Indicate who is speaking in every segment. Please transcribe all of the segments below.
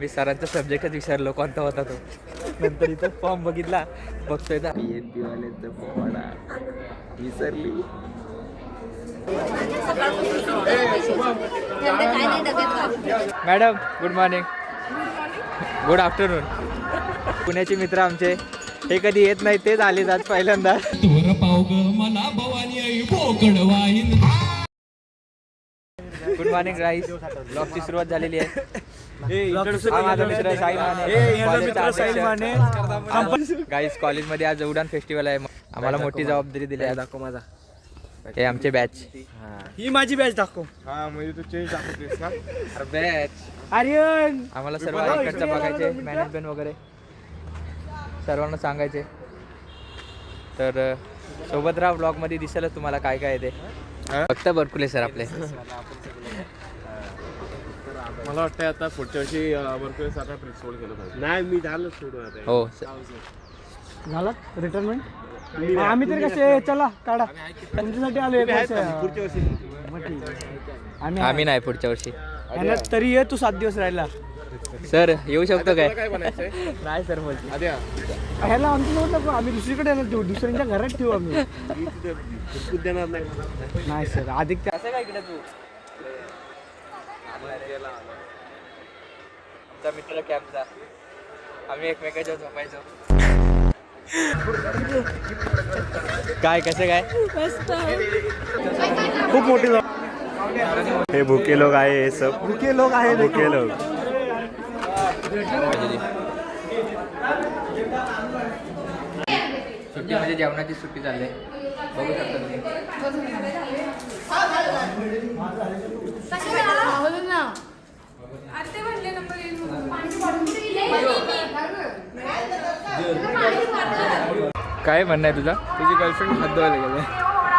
Speaker 1: मी सरांचा सब्जेक्टच विचारलो कोणता होता तो. नंतर इथं फॉर्म बघितला, बघतोय ना PNP वाल्यांचा फॉर्म विसरली. Madam good morning. Good afternoon. पुण्याचे मित्र आमचे हे कधी येत नाही, तेच आले आज पहिल्यांदा. गुड मॉर्निंग गाईस. ब्लॉगची सुरुवात झालेली आहे. हा माझा मित्र साई माने. गाईस कॉलेजमध्ये आज उडान फेस्टिवल आहे. आम्हाला मोठी जबाबदारी दिली आहे. दाखव माझा. हे आमचे बॅच.
Speaker 2: ही माझी बॅच दाखव.
Speaker 3: हा म्हणजे तू चेंज दाखवतेस ना.
Speaker 1: बॅच
Speaker 2: आर्यन
Speaker 1: आम्हाला सर्व इकडचं बघायचे, मॅनेजमेंट वगैरे सर्वांना सांगायचे. तर सोबत राहा, ब्लॉग मध्ये दिसेल तुम्हाला काय काय ते. फक्त बरकुले सर आपले.
Speaker 3: मला वाटतं आता पुढच्या वर्षी बरकुले सरांना प्रिन्सिपल केलं पाहिजे. नाही मी झालं सोडून आता.
Speaker 1: हो
Speaker 2: झालं रिटायरमेंट. आम्ही तरी कसे चला काढा तुमच्यासाठी आलो.
Speaker 3: पुढच्या वर्षी
Speaker 1: आम्ही नाही पुढच्या वर्षी.
Speaker 2: तरी ये तू 7 दिवस राहिला.
Speaker 1: सर येऊ शकतो काय?
Speaker 3: काय बनायचंय?
Speaker 1: नाही सर बोलते.
Speaker 3: आद्या
Speaker 2: ह्याला आमचं नको, आम्ही दुसरीकडे यायला ठेवू, दुसऱ्यांच्या घरात ठेवू आम्ही.
Speaker 3: देणार नाही.
Speaker 2: नाही सर अधिक
Speaker 1: कसं काय इकडे तू? आमचा मित्र कॅम्पचा, आम्ही एकमेकांच्या झोपायचो. काय कसं काय?
Speaker 2: खूप मोठी.
Speaker 3: हे भूखे लोग आए हे सब.
Speaker 2: भुके लोक आहे.
Speaker 3: भूखे लोग.
Speaker 1: सुट्टी म्हणजे जेवणाची सुट्टी चालली आहे. बघू शकता तुम्ही. काय म्हणणं आहे तुझा?
Speaker 3: तुझी गर्लफ्रेंड हात धुवायला गेले.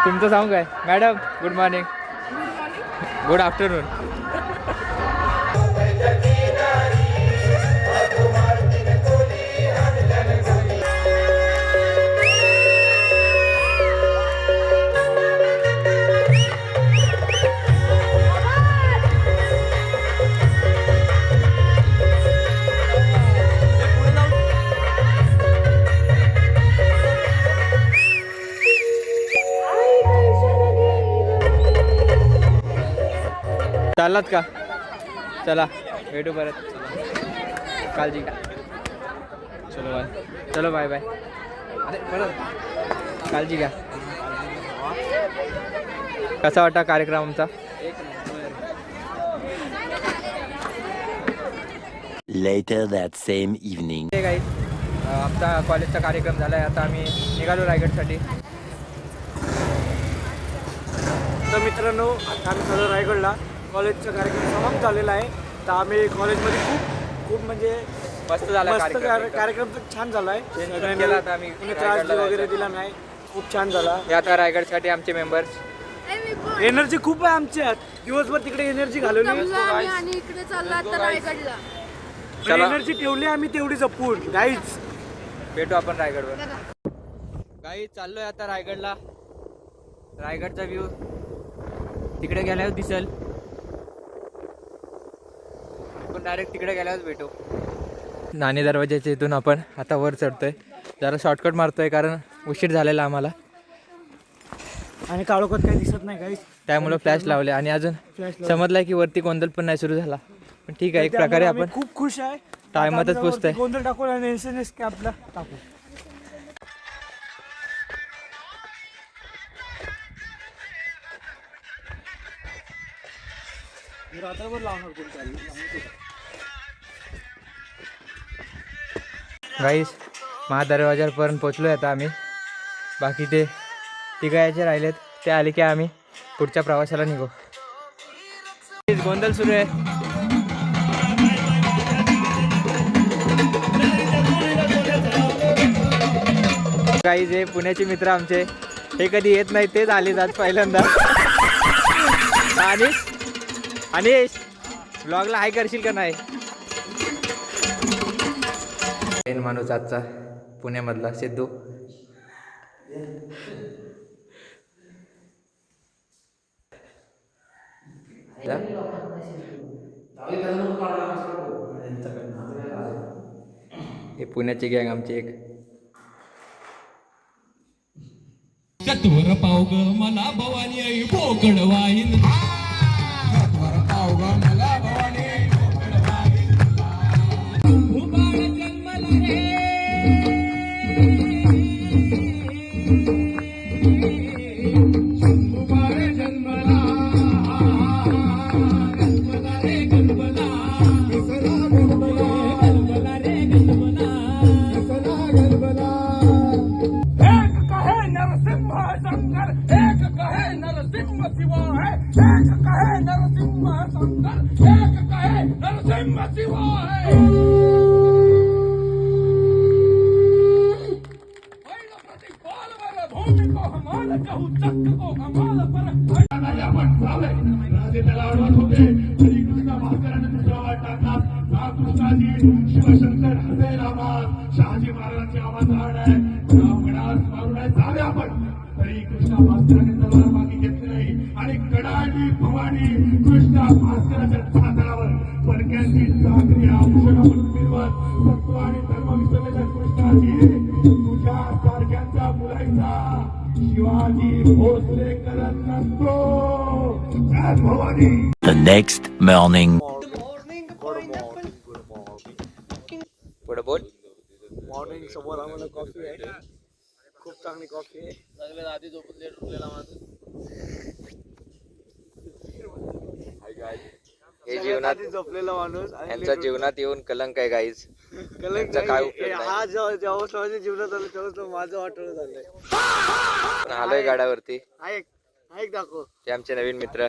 Speaker 1: तुमचं सांगू काय? Madam good morning. Good afternoon. चाललात का? चला भेटू परत. काळजी घ्या. चलो बाय. चलो बाय बाय. अरे परत काळजी घ्या. कसा वाटता कार्यक्रम आमचा?
Speaker 4: Later that same evening.
Speaker 1: ते काही आमचा कॉलेजचा कार्यक्रम झाला आहे. आता आम्ही निघालो रायगडसाठी.
Speaker 2: तर मित्रांनो आता आम्ही झालो रायगडला. कॉलेजचा कार्यक्रम समाप्त झालेला आहे. तर आम्ही कॉलेजमध्ये खूप म्हणजे
Speaker 1: मस्त झाला
Speaker 2: मस्त कार्यक्रम तर छान झाला आहे.
Speaker 1: केला आता आम्ही.
Speaker 2: कोणी त्रास वगैरे दिला नाही. खूप छान झाला.
Speaker 1: हे आता रायगडसाठी आमचे मेंबर्स.
Speaker 2: एनर्जी खूप आहे आमच्यात. दिवसभर तिकडे एनर्जी घालवली
Speaker 5: आणि इकडे चालला आता रायगडला.
Speaker 2: एनर्जी ठेवली आम्ही तेवढी जपून. गाईज
Speaker 1: भेटू आपण रायगडवर. काही चाललोय आता रायगडला. रायगडचा व्ह्यू तिकडे गेल्यावर दिसेल. आपण डायरेक्ट तिकडे गेल्यावर भेटू. नाणे दरवाजाच्या इथून आपण आता वर चढतोय. जरा शॉर्टकट मारतोय कारण उशीर झालेला आम्हाला.
Speaker 2: आणि काळोखात काही दिसत नाही गाईज.
Speaker 1: त्यामुळे फ्लॅश लावले आणि अजून समजलाय की वरती गोंधळ पण नाही सुरू झाला. पण ठीक आहे, एक प्रकारे आपण
Speaker 2: खूप खुश आहे.
Speaker 1: टायमातच पोचतोय.
Speaker 2: गोंधळ टाकू आणि एसएनएस कॅपला टाकू. रात्रभर लावणार
Speaker 1: गाईस महादरवाजापर्यंत पोचलो आता आम्ही. बाकी ते तिघायचे राहिलेत, ते आले की आम्ही पुढच्या प्रवासाला निघू. गोंधळ सुरू आहे. गाईस हे पुण्याचे मित्र आमचे हे कधी येत नाही, तेच आले आज पहिल्यांदा. आणि ब्लॉगला हाय करशील का नाही? मेन माणूस आजचा पुण्यामधला सिद्धू. हे पुण्याची गँग आमची एक.
Speaker 6: चतवर पाव ग मला भवानी आई बोकड वाईन चतवर पाव ग मला भवानी आई बोकड वाईन उबाळ जन्मला रे उबाळ जन्मला गणपला रे गणपला कसला गणपला गणपला रे गणपला कसला गणपला एक कहे नरसिंह शंकर एक कहे नरसिंह शिवा है एक कहे नरसिंह शंकर एक कहे नरसिंह शिवा है प्रतिपाल भूमि को हमाल कहू चक्र को हमाल पर राजे त्याला आडवत होते श्री कृष्ण भास्कराने तुझ्या आवाज टाकला कृष्णाजी शिवशंकर हृदय रामात शहाजी महाराजांची आवाज राहणार आहे मारून आहे जावे आपण तरी कृष्णा भास्कराने तलवार मागे घेतली नाही आणि कडाडी भवानी कृष्णा भास्कराच्या छातावर पडक्यांची चाकरी औषधावर फिरवत सत्व आणि धर्म विसरलेल्या कृष्णाजी तुझ्या सारख्यांच्या मुलांचा शिवाजी भोसले करत नसतो. जय भवानी.
Speaker 4: The next morning.
Speaker 1: पुढे बोल.
Speaker 2: मॉर्निंग समोर आम्हाला कॉफी आहे, खूप चांगली कॉफी आहे. सगळ्यात आधी झोपून लेट उठलेला माणूस.
Speaker 1: हे जीवनात
Speaker 2: झोपलेला माणूस
Speaker 1: यांच्या जीवनात येऊन कलंक आहे गाईज.
Speaker 2: कलंक
Speaker 1: काय उपयोग नाही.
Speaker 2: हा जेव्हा माझ्या जीवनात आलं तेव्हा माझं वाटलं झालंय.
Speaker 1: पण आलोय गाड्यावरती.
Speaker 2: ऐक ऐक दाखव.
Speaker 1: ते आमचे नवीन मित्र.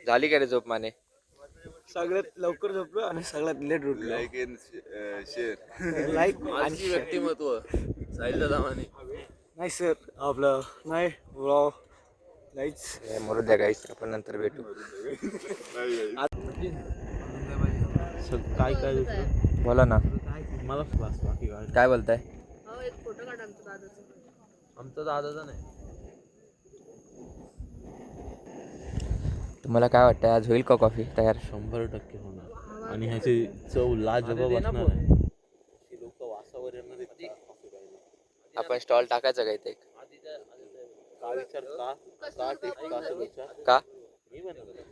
Speaker 1: झाली का रे झोप माने?
Speaker 2: सगळ्यात लवकर झोपलो आणि सगळ्यात लेट उठलो. लाईक आणि
Speaker 3: व्यक्तिमत्व साहिल दादामाने.
Speaker 2: नाही सर आपलं नाही ब्लॉग नाहीच.
Speaker 1: मरू द्या गाईस, आपण नंतर भेटू.
Speaker 3: काय काय
Speaker 1: बोला ना.
Speaker 3: मला बाकी काय
Speaker 1: काय बोलताय?
Speaker 5: हो, एक फोटो काढ आमच्या दादाचा.
Speaker 3: आमचा दादाचा नाही.
Speaker 1: तुम्हाला काय वाटतं आज होईल का कॉफी तयार?
Speaker 3: 100% होणार आणि ह्याची चव लाजवाब असणार आहे. लोक वासावर येणार आहेत.
Speaker 1: आपण स्टॉल टाकायचा का इथे?
Speaker 3: का विचार
Speaker 1: का?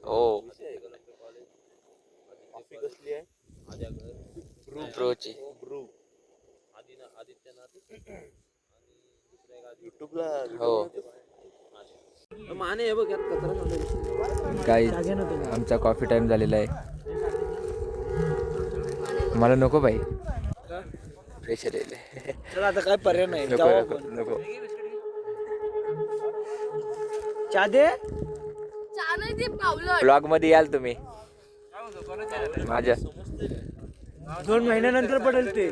Speaker 1: हो,
Speaker 3: कॉफी कसली आहे?
Speaker 1: ब्रोची.
Speaker 3: युट्यूबला
Speaker 1: हो
Speaker 3: माने हे बघ यात कचरा.
Speaker 1: काही आमचा कॉफी टाइम झालेला आहे. मला नको बाई, प्रेशर येईल.
Speaker 2: चला आता काय पर्याय नाही.
Speaker 1: नको नको नको.
Speaker 2: चहा दे.
Speaker 5: चहा नाही ते पावलं.
Speaker 1: ब्लॉग मध्ये याल तुम्ही माझ्या.
Speaker 2: 2 महिन्यानंतर पडेल ते.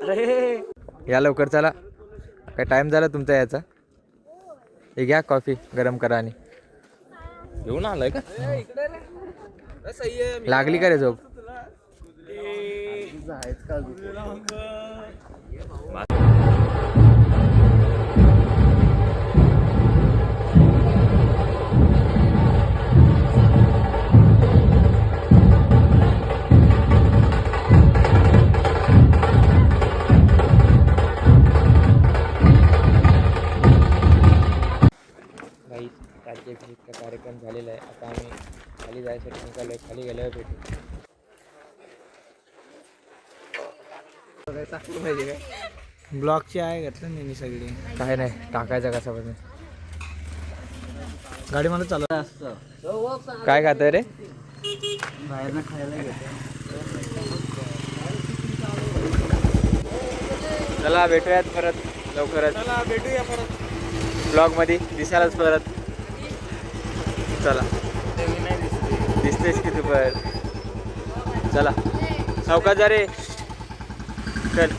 Speaker 2: अरे
Speaker 1: या लवकर चला, काय टाइम झाला तुमचा याचा. हे घ्या कॉफी, गरम करा. आणि
Speaker 3: घेऊन आलाय का?
Speaker 1: लागली का रे झोप? राज्याभिषेकचा कार्यक्रम झालेला आहे. आता आम्ही खाली जायसाठी निघालो आहे. खाली गेल्यावर भेटू. टाकलं पाहिजे काय?
Speaker 2: ब्लॉकची आहे घेतलं नाही मी सगळी.
Speaker 1: काय नाही टाकायचं कसा पण.
Speaker 2: गाडी मला चालवत असतं.
Speaker 1: काय खातोय रे?
Speaker 2: बाहेरनं खायला घेतो.
Speaker 1: चला भेटूयात परत लवकरच.
Speaker 2: चला भेटूया परत
Speaker 1: ब्लॉग मध्ये दिसायलाच परत. चला दिसतेस की तू परत. चला सावकाश जा रे. चल.